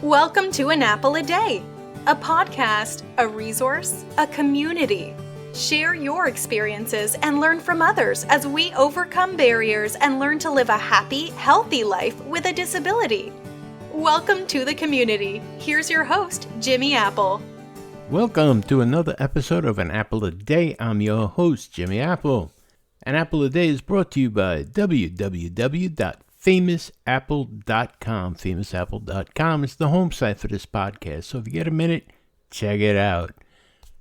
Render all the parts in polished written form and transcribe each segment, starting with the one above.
Welcome to An Apple a Day, a podcast, a resource, a community. Share your experiences and learn from others as we overcome barriers and learn to live a happy, healthy life with a disability. Welcome to the community. Here's your host, Jimmy Apple. Welcome to another episode of An Apple a Day. I'm your host, Jimmy Apple. An Apple a Day is brought to you by www.famousapple.com. Famousapple.com is the home site for this podcast, so if you get a minute, check it out.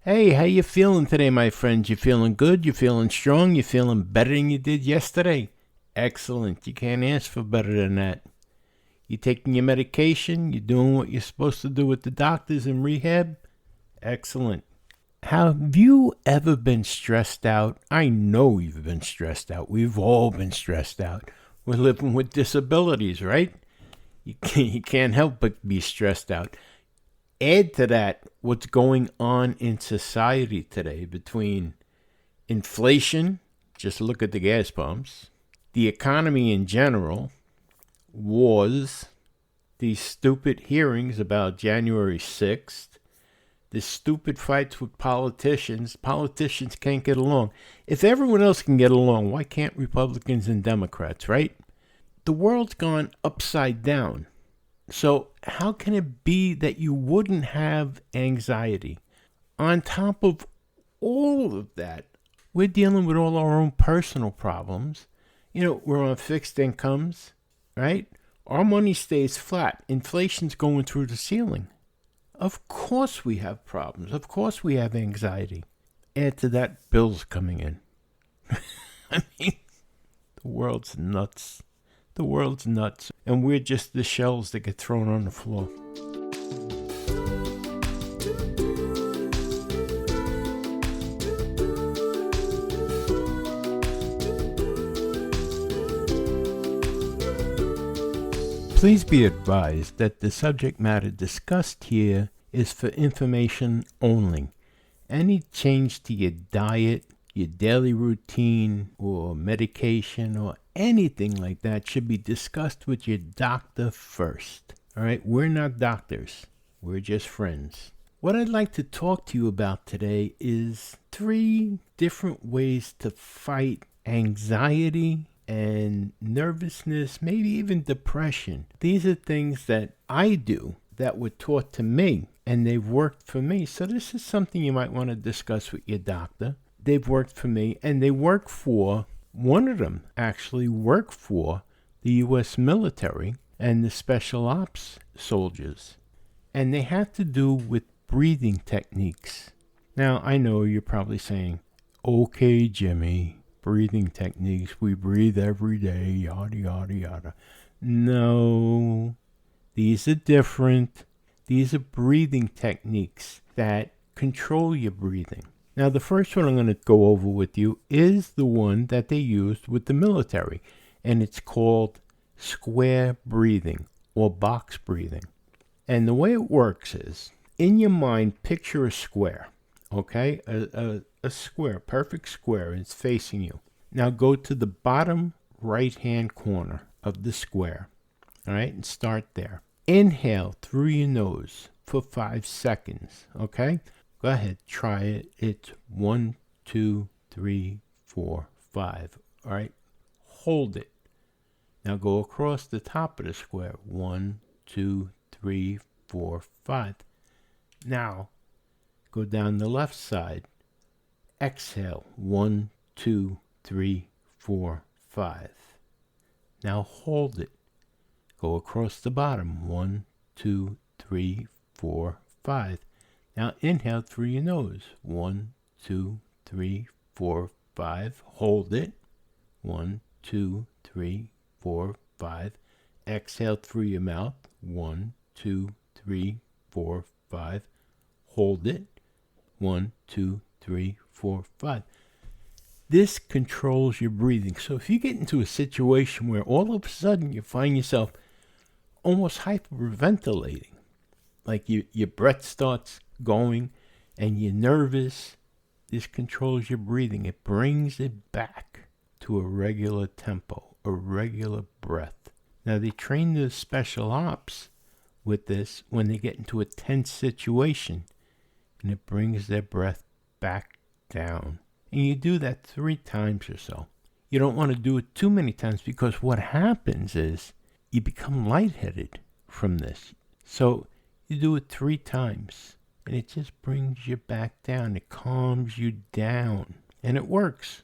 Hey, how you feeling today, my friends? You feeling good? You feeling strong? You feeling better than you did yesterday? Excellent. You can't ask for better than that. You taking your medication? You doing what you're supposed to do with the doctors in rehab? Excellent. Have you ever been stressed out? I know you've been stressed out. We've all been stressed out. We're living with disabilities, right? You can't help but be stressed out. Add to that what's going on in society today between inflation, just look at the gas pumps, the economy in general, wars, these stupid hearings about January 6th, the stupid fights with politicians. Politicians can't get along. If everyone else can get along, why can't Republicans and Democrats, right? The world's gone upside down. So how can it be that you wouldn't have anxiety? On top of all of that, we're dealing with all our own personal problems. We're on fixed incomes, right? Our money stays flat. Inflation's going through the ceiling. Of course we have problems. Of course we have anxiety. Add to that bills coming in. I mean, the world's nuts. The world's nuts. And we're just the shells that get thrown on the floor. Please be advised that the subject matter discussed here is for information only. Any change to your diet, your daily routine, or medication, or anything like that should be discussed with your doctor first. All right? We're not doctors. We're just friends. What I'd like to talk to you about today is 3 different ways to fight anxiety and nervousness, maybe even depression. These are things that I do that were taught to me, and they've worked for me. So this is something you might want to discuss with your doctor. They've worked for me, and they work for, one of them actually worked for the U.S. military and the special ops soldiers. And they have to do with breathing techniques. Now, I know you're probably saying, okay, Jimmy, breathing techniques, we breathe every day, yada, yada, yada. No, these are different. These are breathing techniques that control your breathing. Now, the first one I'm going to go over with you is the one that they used with the military, and it's called square breathing or box breathing. And the way it works is, in your mind, picture a square, okay? A square, perfect square, and it's facing you. Now go to the bottom right-hand corner of the square, all right, and start there. Inhale through your nose for 5 seconds, okay? Go ahead, try it. It's 1, 2, 3, 4, 5, all right? Hold it. Now go across the top of the square. 1, 2, 3, 4, 5. Now go down the left side. Exhale, 1, 2, 3, 4, 5. Now hold it. Go across the bottom. 1, 2, 3, 4, 5. Now inhale through your nose. 1, 2, 3, 4, 5. Hold it. 1, 2, 3, 4, 5. Exhale through your mouth. 1, 2, 3, 4, 5. Hold it. 1, 2, 3, 4, 5. This controls your breathing. So if you get into a situation where all of a sudden you find yourself almost hyperventilating, like your breath starts going and you're nervous, this controls your breathing. It brings it back to a regular tempo, a regular breath. Now they train the special ops with this when they get into a tense situation, and it brings their breath back down. And you do that 3 times or so. You don't want to do it too many times, because what happens is you become lightheaded from this. So you do it 3 times, and it just brings you back down. It calms you down, and it works.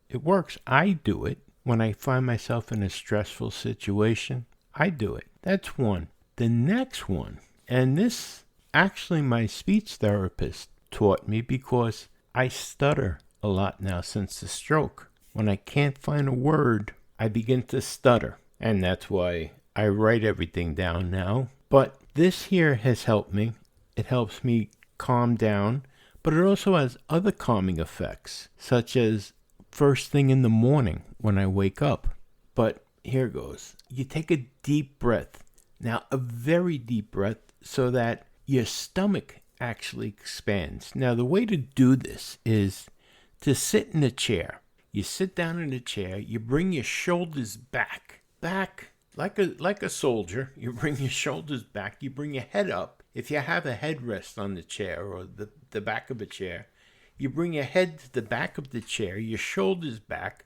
It works. I do it when I find myself in a stressful situation. I do it. That's one. The next one, and this actually my speech therapist taught me, because I stutter a lot now since the stroke. When I can't find a word, I begin to stutter. And that's why I write everything down now. But this here has helped me. It helps me calm down. But it also has other calming effects, such as first thing in the morning when I wake up. But here goes. You take a deep breath. Now, a very deep breath, so that your stomach actually expands. Now, the way to do this is to sit in a chair. You sit down in a chair, you bring your shoulders back, like a soldier. You bring your shoulders back, you bring your head up. If you have a headrest on the chair or the back of a chair, you bring your head to the back of the chair, your shoulders back,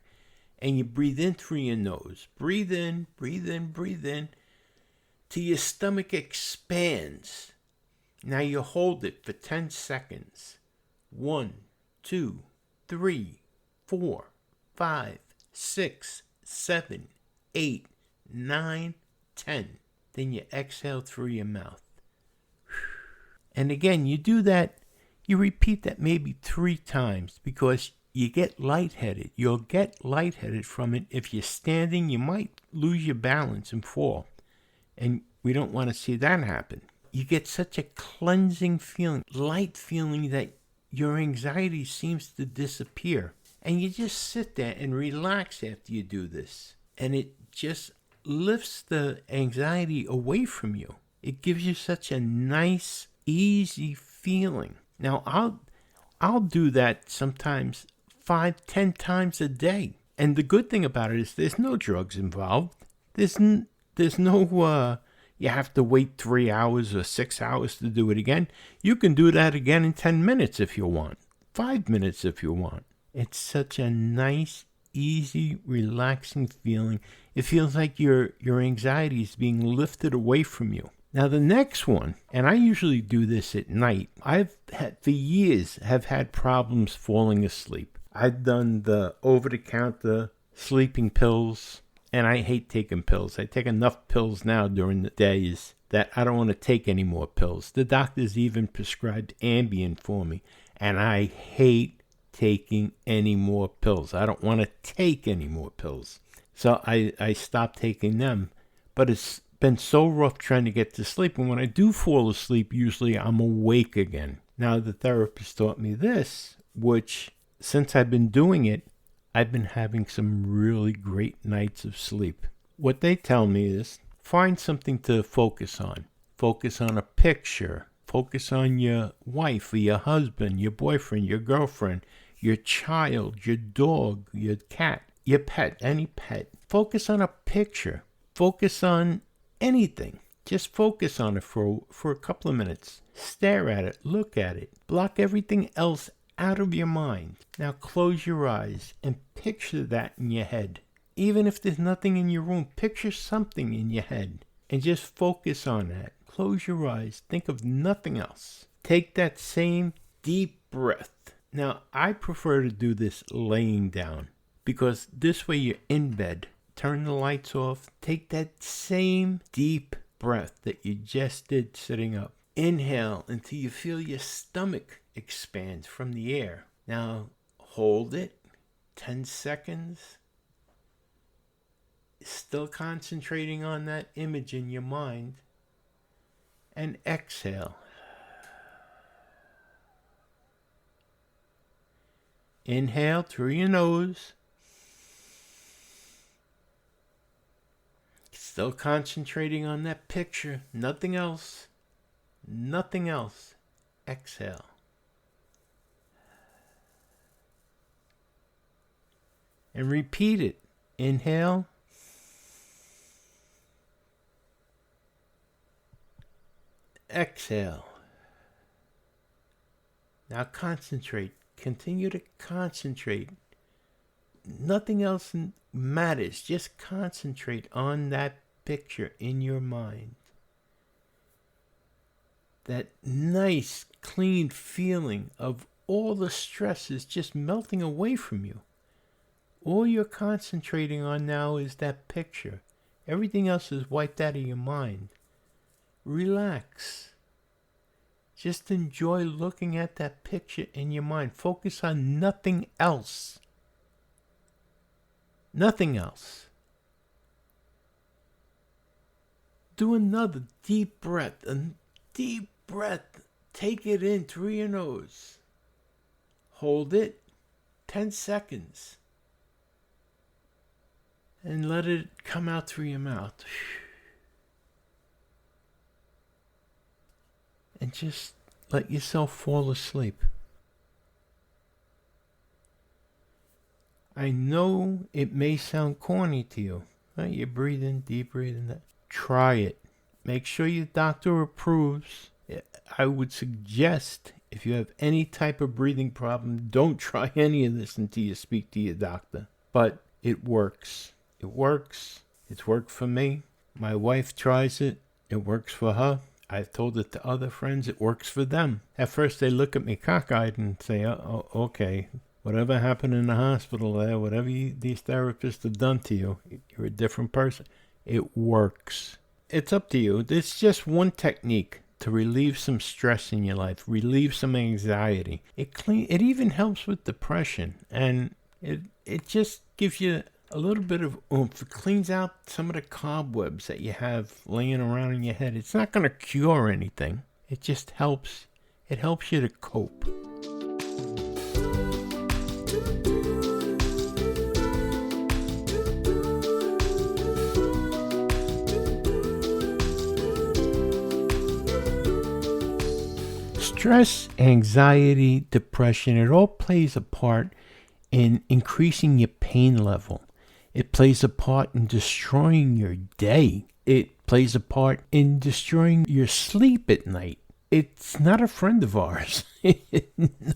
and you breathe in through your nose. Breathe in, breathe in, breathe in, till your stomach expands. Now you hold it for 10 seconds. 1, 2, 3, 4, 5, 6, 7, 8, 9, 10. Then you exhale through your mouth. And again, you do that, you repeat that maybe 3 times, because you get lightheaded. You'll get lightheaded from it. If you're standing, you might lose your balance and fall. And we don't want to see that happen. You get such a cleansing feeling, light feeling, that your anxiety seems to disappear. And you just sit there and relax after you do this. And it just lifts the anxiety away from you. It gives you such a nice, easy feeling. Now, I'll do that sometimes 5, 10 times a day. And the good thing about it is there's no drugs involved. There's no you have to wait 3 hours or 6 hours to do it again. You can do that again in 10 minutes if you want. 5 minutes if you want. It's such a nice, easy, relaxing feeling. It feels like your anxiety is being lifted away from you. Now the next one, and I usually do this at night. I've had for years have had problems falling asleep. I've done the over-the-counter sleeping pills. And I hate taking pills. I take enough pills now during the days that I don't want to take any more pills. The doctors even prescribed Ambien for me. And I hate taking any more pills. I don't want to take any more pills. So I stopped taking them. But it's been so rough trying to get to sleep. And when I do fall asleep, usually I'm awake again. Now the therapist taught me this, which since I've been doing it, I've been having some really great nights of sleep. What they tell me is, find something to focus on. Focus on a picture. Focus on your wife or your husband, your boyfriend, your girlfriend, your child, your dog, your cat, your pet, any pet. Focus on a picture. Focus on anything. Just focus on it for a couple of minutes. Stare at it. Look at it. Block everything else out of your mind. Now close your eyes and picture that in your head. Even if there's nothing in your room, picture something in your head and just focus on that. Close your eyes. Think of nothing else. Take that same deep breath. Now, I prefer to do this laying down, because this way you're in bed. Turn the lights off. Take that same deep breath that you just did sitting up. Inhale until you feel your stomach expand from the air. Now hold it 10 seconds. Still concentrating on that image in your mind. And exhale. Inhale through your nose. Still concentrating on that picture. Nothing else. Nothing else. Exhale. And repeat it. Inhale. exhale. Now concentrate. Continue to concentrate. Nothing else matters. Just concentrate on that picture in your mind. That nice, clean feeling of all the stress is just melting away from you. All you're concentrating on now is that picture. Everything else is wiped out of your mind. Relax. Just enjoy looking at that picture in your mind. Focus on nothing else. Nothing else. Do another deep breath. A deep breath. Take it in through your nose. Hold it 10 seconds. And let it come out through your mouth. And just let yourself fall asleep. I know it may sound corny to you. You're breathing, deep breathing. Try it. Make sure your doctor approves. I would suggest, if you have any type of breathing problem, don't try any of this until you speak to your doctor. But it works. It works. It's worked for me. My wife tries it. It works for her. I've told it to other friends. It works for them. At first, they look at me cockeyed and say, oh, okay, whatever happened in the hospital there, whatever these therapists have done to you, you're a different person. It works. It's up to you. It's just one technique to relieve some stress in your life, relieve some anxiety. It even helps with depression, and it just gives you a little bit of oomph. It cleans out some of the cobwebs that you have laying around in your head. It's not going to cure anything. It just helps. It helps you to cope. Stress, anxiety, depression, it all plays a part in increasing your pain level. It plays a part in destroying your day. It plays a part in destroying your sleep at night. It's not a friend of ours. No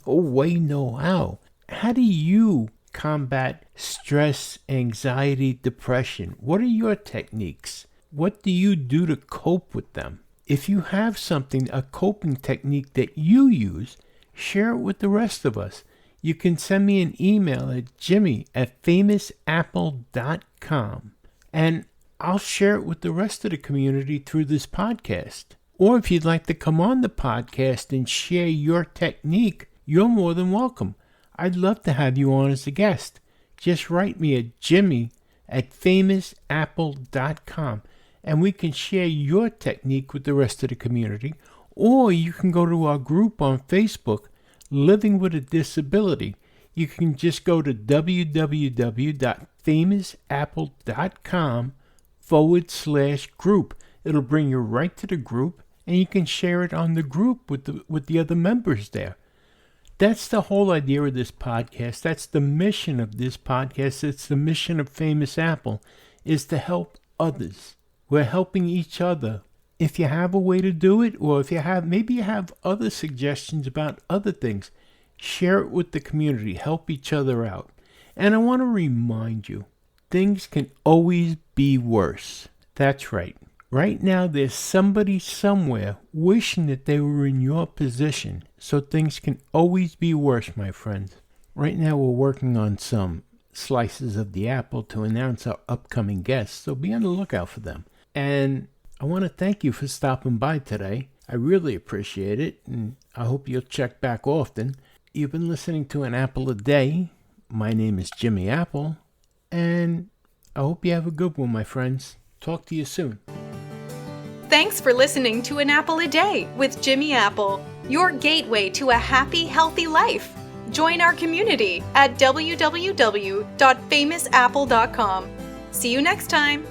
way, no how. How do you combat stress, anxiety, depression? What are your techniques? What do you do to cope with them? If you have something, a coping technique that you use, share it with the rest of us. You can send me an email at jimmy@famousapple.com, and I'll share it with the rest of the community through this podcast. Or if you'd like to come on the podcast and share your technique, you're more than welcome. I'd love to have you on as a guest. Just write me at jimmy@famousapple.com, and we can share your technique with the rest of the community. Or you can go to our group on Facebook, Living with a Disability. You can just go to www.famousapple.com/group. It'll bring you right to the group, and you can share it on the group with the other members there. That's the whole idea of this podcast. That's the mission of this podcast. It's the mission of Famous Apple, is to help others. We're helping each other. If you have a way to do it, or if you have, maybe you have other suggestions about other things, share it with the community. Help each other out. And I want to remind you, things can always be worse. That's right. Right now, there's somebody somewhere wishing that they were in your position. So things can always be worse, my friends. Right now, we're working on some slices of the apple to announce our upcoming guests. So be on the lookout for them. And I want to thank you for stopping by today. I really appreciate it, and I hope you'll check back often. You've been listening to An Apple a Day. My name is Jimmy Apple, and I hope you have a good one, my friends. Talk to you soon. Thanks for listening to An Apple a Day with Jimmy Apple, your gateway to a happy, healthy life. Join our community at www.famousapple.com. See you next time.